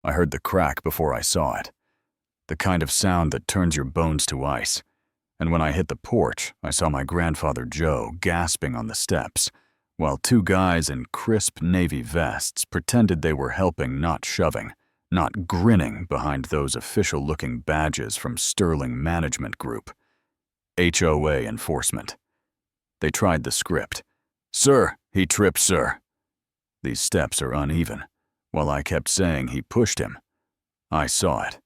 I heard the crack before I saw it, the kind of sound that turns your bones to ice. And when I hit the porch, I saw my grandfather Joe gasping on the steps, while two guys in crisp navy vests pretended they were helping, not shoving, not grinning behind those official-looking badges from Sterling Management Group. HOA enforcement. They tried the script. "Sir, he tripped, sir." These steps are uneven, while I kept saying he pushed him. I saw it,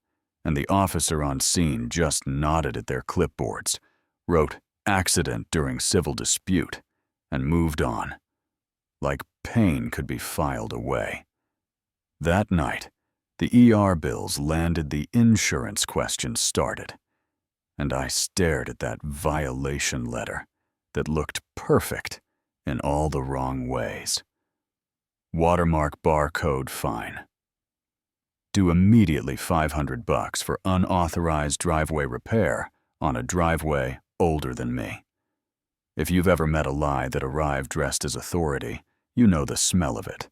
and the officer on scene just nodded at their clipboards, wrote "accident during civil dispute," and moved on. Like pain could be filed away. That night, the ER bills landed, the insurance questions started, and I stared at that violation letter that looked perfect in all the wrong ways. Watermark barcode fine. Due immediately $500 for unauthorized driveway repair on a driveway older than me. If you've ever met a lie that arrived dressed as authority, you know the smell of it.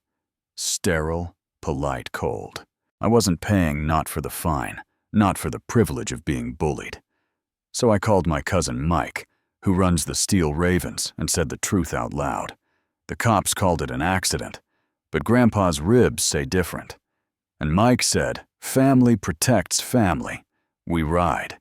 Sterile, polite cold. I wasn't paying not for the fine, not for the privilege of being bullied. So I called my cousin Mike, who runs the Steel Ravens, and said the truth out loud. The cops called it an accident, but Grandpa's ribs say different. And Mike said, "Family protects family. We ride."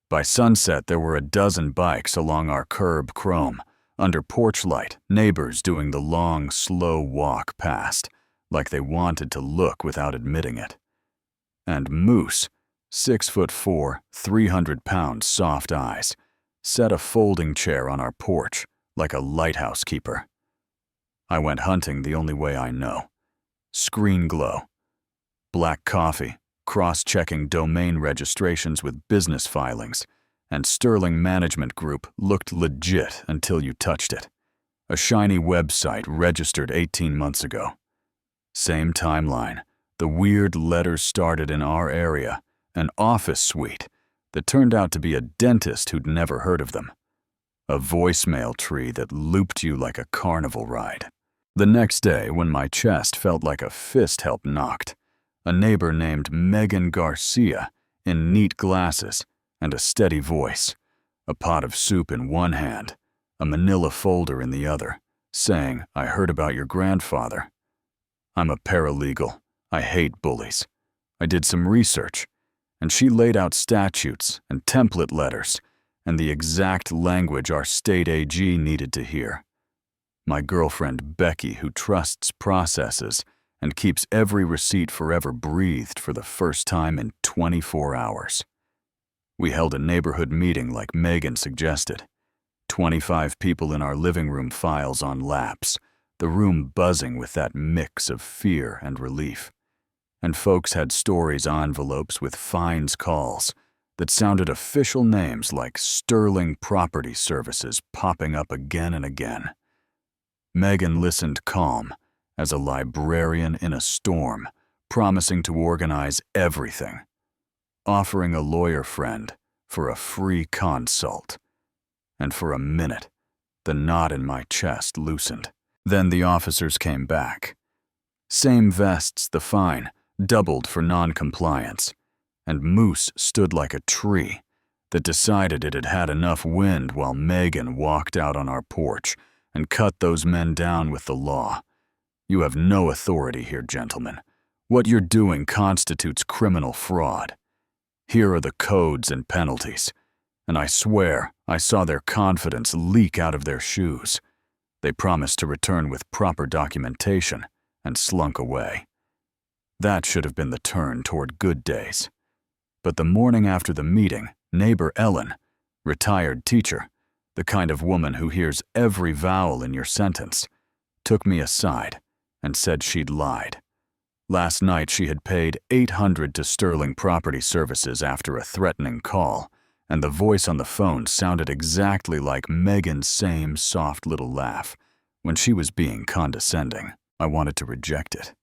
By sunset, there were a dozen bikes along our curb chrome, under porch light, neighbors doing the long, slow walk past, like they wanted to look without admitting it. And Moose, 6'4", 300-pound soft eyes, set a folding chair on our porch like a lighthouse keeper. I went hunting the only way I know. Screen glow. Black coffee, cross-checking domain registrations with business filings, and Sterling Management Group looked legit until you touched it. A shiny website registered 18 months ago. Same timeline. The weird letters started in our area, an office suite that turned out to be a dentist who'd never heard of them. A voicemail tree that looped you like a carnival ride. The next day, when my chest felt like a fist helped knocked, a neighbor named Megan Garcia, in neat glasses and a steady voice, a pot of soup in one hand, a manila folder in the other, saying, "I heard about your grandfather." I'm a paralegal. I hate bullies. I did some research, and she laid out statutes and template letters and the exact language our state AG needed to hear. My girlfriend Becky, who trusts processes and keeps every receipt forever, breathed for the first time in 24 hours. We held a neighborhood meeting like Megan suggested. 25 people in our living room, files on laps, the room buzzing with that mix of fear and relief. And folks had stories envelopes with fines calls that sounded official names like Sterling Property Services popping up again and again. Megan listened calm, as a librarian in a storm, promising to organize everything, offering a lawyer friend for a free consult. And for a minute, the knot in my chest loosened. Then the officers came back. Same vests, the fine, doubled for non-compliance, and Moose stood like a tree that decided it had had enough wind while Megan walked out on our porch and cut those men down with the law. "You have no authority here, gentlemen. What you're doing constitutes criminal fraud. Here are the codes and penalties." And I swear I saw their confidence leak out of their shoes. They promised to return with proper documentation and slunk away. That should have been the turn toward good days. But the morning after the meeting, neighbor Ellen, retired teacher, the kind of woman who hears every vowel in your sentence, took me aside and said she'd lied. Last night she had paid $800 to Sterling Property Services after a threatening call, and the voice on the phone sounded exactly like Megan's same soft little laugh when she was being condescending. I wanted to reject it.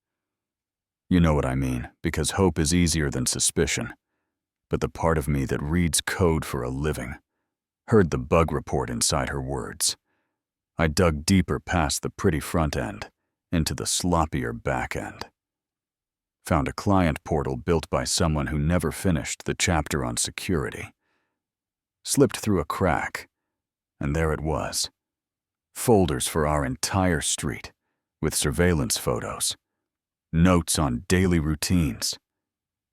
You know what I mean, because hope is easier than suspicion. But the part of me that reads code for a living heard the bug report inside her words. I dug deeper past the pretty front end into the sloppier back end. found a client portal built by someone who never finished the chapter on security. Slipped through a crack, and there it was. Folders for our entire street, with surveillance photos, notes on daily routines,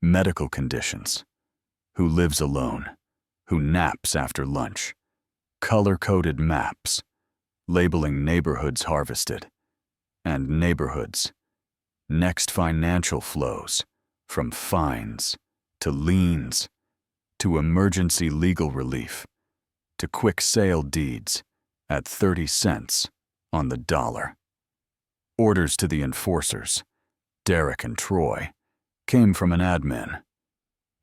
medical conditions, who lives alone, who naps after lunch, color-coded maps, labeling neighborhoods harvested, and neighborhoods, next financial flows, from fines to liens, to emergency legal relief, to quick sale deeds at 30 cents on the dollar. Orders to the enforcers, Derek and Troy, came from an admin.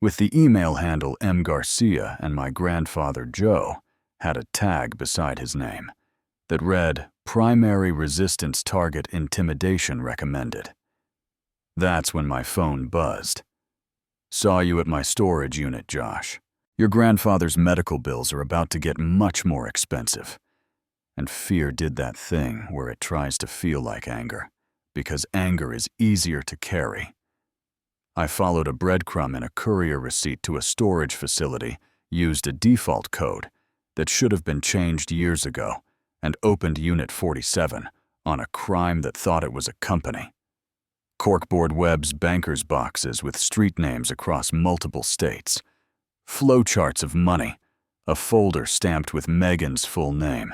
With the email handle M. Garcia, and my grandfather Joe had a tag beside his name that read, "Primary resistance target intimidation recommended." That's when my phone buzzed. "Saw you at my storage unit, Josh. Your grandfather's medical bills are about to get much more expensive." And fear did that thing where it tries to feel like anger, because anger is easier to carry. I followed a breadcrumb in a courier receipt to a storage facility, used a default code that should have been changed years ago, and opened Unit 47 on a crime that thought it was a company. Corkboard Webb's bankers' boxes with street names across multiple states, flowcharts of money, a folder stamped with Megan's full name,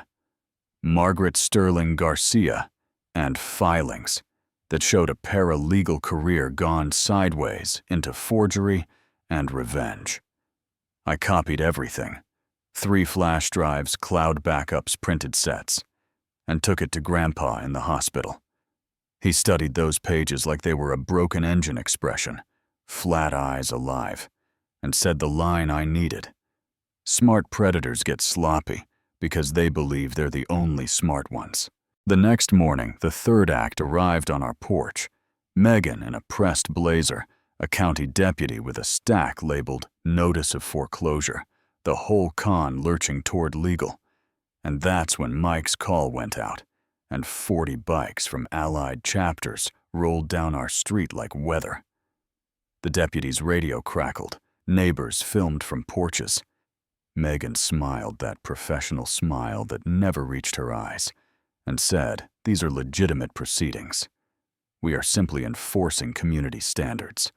Margaret Sterling Garcia, and filings that showed a paralegal career gone sideways into forgery and revenge. I copied everything, 3 flash drives, cloud backups, printed sets, and took it to Grandpa in the hospital. He studied those pages like they were a broken engine expression, flat eyes alive, and said the line I needed. Smart predators get sloppy because they believe they're the only smart ones. The next morning, the third act arrived on our porch. Megan in a pressed blazer, a county deputy with a stack labeled "Notice of Foreclosure," the whole con lurching toward legal. And that's when Mike's call went out, and 40 bikes from allied chapters rolled down our street like weather. The deputy's radio crackled, neighbors filmed from porches. Megan smiled that professional smile that never reached her eyes, and said, "These are legitimate proceedings. We are simply enforcing community standards."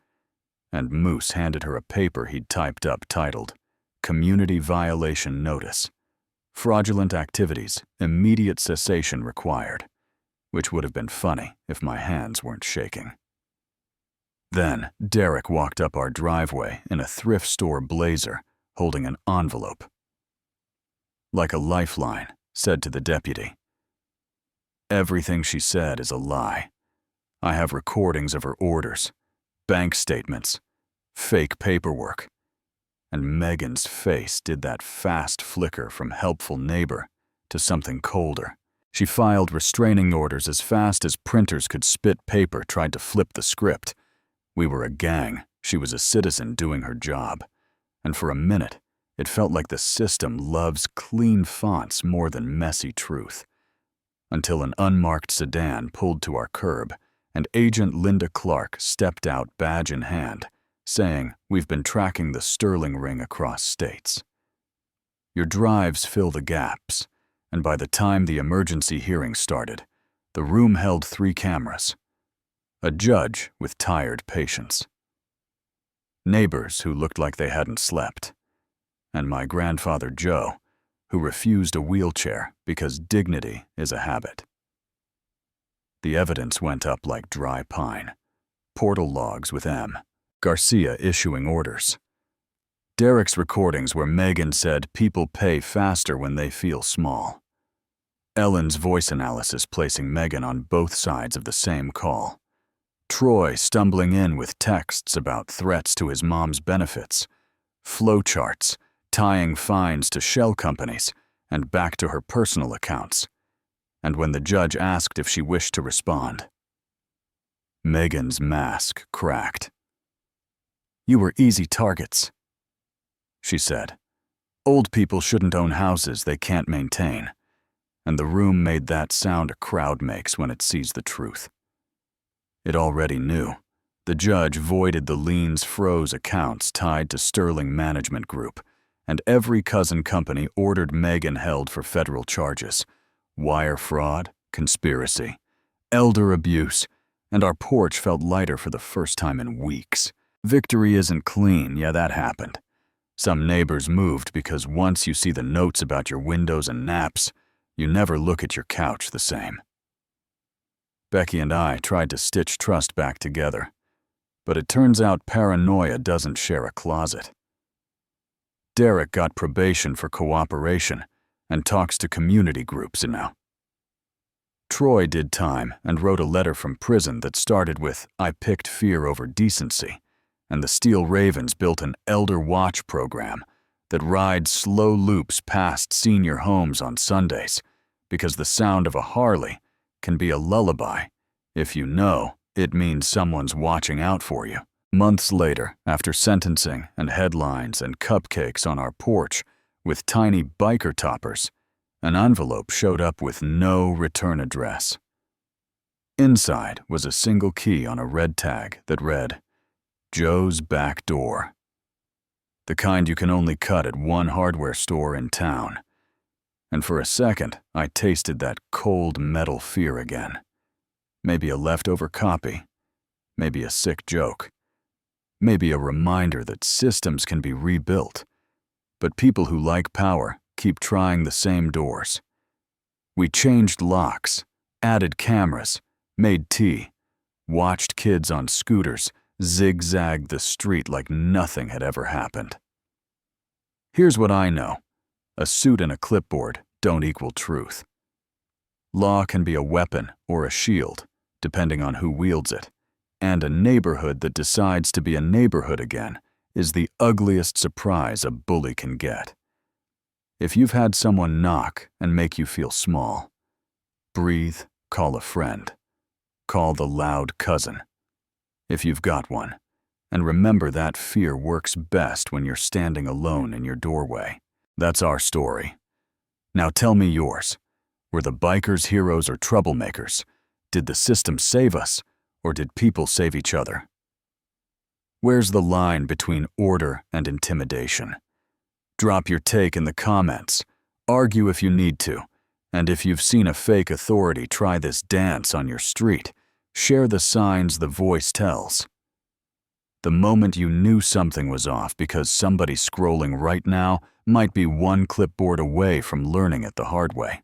And Moose handed her a paper he'd typed up titled, "Community Violation Notice. Fraudulent activities, immediate cessation required," which would have been funny if my hands weren't shaking. Then Derek walked up our driveway in a thrift store blazer, holding an envelope. "Like a lifeline," said to the deputy. "Everything she said is a lie. I have recordings of her orders, bank statements, fake paperwork." And Megan's face did that fast flicker from helpful neighbor to something colder. She filed restraining orders as fast as printers could spit paper, tried to flip the script. We were a gang. She was a citizen doing her job. And for a minute, it felt like the system loves clean fonts more than messy truth. Until an unmarked sedan pulled to our curb, and Agent Linda Clark stepped out, badge in hand, saying, "We've been tracking the Sterling ring across states. Your drives fill the gaps," and by the time the emergency hearing started, the room held 3 cameras, a judge with tired patience, neighbors who looked like they hadn't slept, and my grandfather Joe, who refused a wheelchair because dignity is a habit. The evidence went up like dry pine. Portal logs with M. Garcia issuing orders. Derek's recordings where Megan said people pay faster when they feel small. Ellen's voice analysis placing Megan on both sides of the same call. Troy stumbling in with texts about threats to his mom's benefits. Flowcharts tying fines to shell companies and back to her personal accounts. And when the judge asked if she wished to respond, Megan's mask cracked. "You were easy targets," she said. "Old people shouldn't own houses they can't maintain." And the room made that sound a crowd makes when it sees the truth. It already knew. The judge voided the liens froze accounts tied to Sterling Management Group, and every cousin company ordered Megan held for federal charges: wire fraud, conspiracy, elder abuse, and our porch felt lighter for the first time in weeks. Victory isn't clean, yeah, that happened. Some neighbors moved because once you see the notes about your windows and naps, you never look at your couch the same. Becky and I tried to stitch trust back together, but it turns out paranoia doesn't share a closet. Derek got probation for cooperation and talks to community groups now. Troy did time and wrote a letter from prison that started with, "I picked fear over decency," and the Steel Ravens built an Elder Watch program that rides slow loops past senior homes on Sundays because the sound of a Harley can be a lullaby if you know it means someone's watching out for you. Months later, after sentencing and headlines and cupcakes on our porch with tiny biker toppers, an envelope showed up with no return address. Inside was a single key on a red tag that read, "Joe's Back Door." The kind you can only cut at one hardware store in town. And for a second, I tasted that cold metal fear again. Maybe a leftover copy, maybe a sick joke, maybe a reminder that systems can be rebuilt, but people who like power keep trying the same doors. We changed locks, added cameras, made tea, watched kids on scooters zigzag the street like nothing had ever happened. Here's what I know. A suit and a clipboard don't equal truth. Law can be a weapon or a shield, depending on who wields it, and a neighborhood that decides to be a neighborhood again is the ugliest surprise a bully can get. If you've had someone knock and make you feel small, breathe, call a friend. Call the loud cousin, if you've got one, and remember that fear works best when you're standing alone in your doorway. That's our story. Now tell me yours. Were the bikers heroes or troublemakers? Did the system save us, or did people save each other? Where's the line between order and intimidation? Drop your take in the comments. Argue if you need to. And if you've seen a fake authority try this dance on your street, share the signs the voice tells. The moment you knew something was off because somebody scrolling right now might be one clipboard away from learning it the hard way.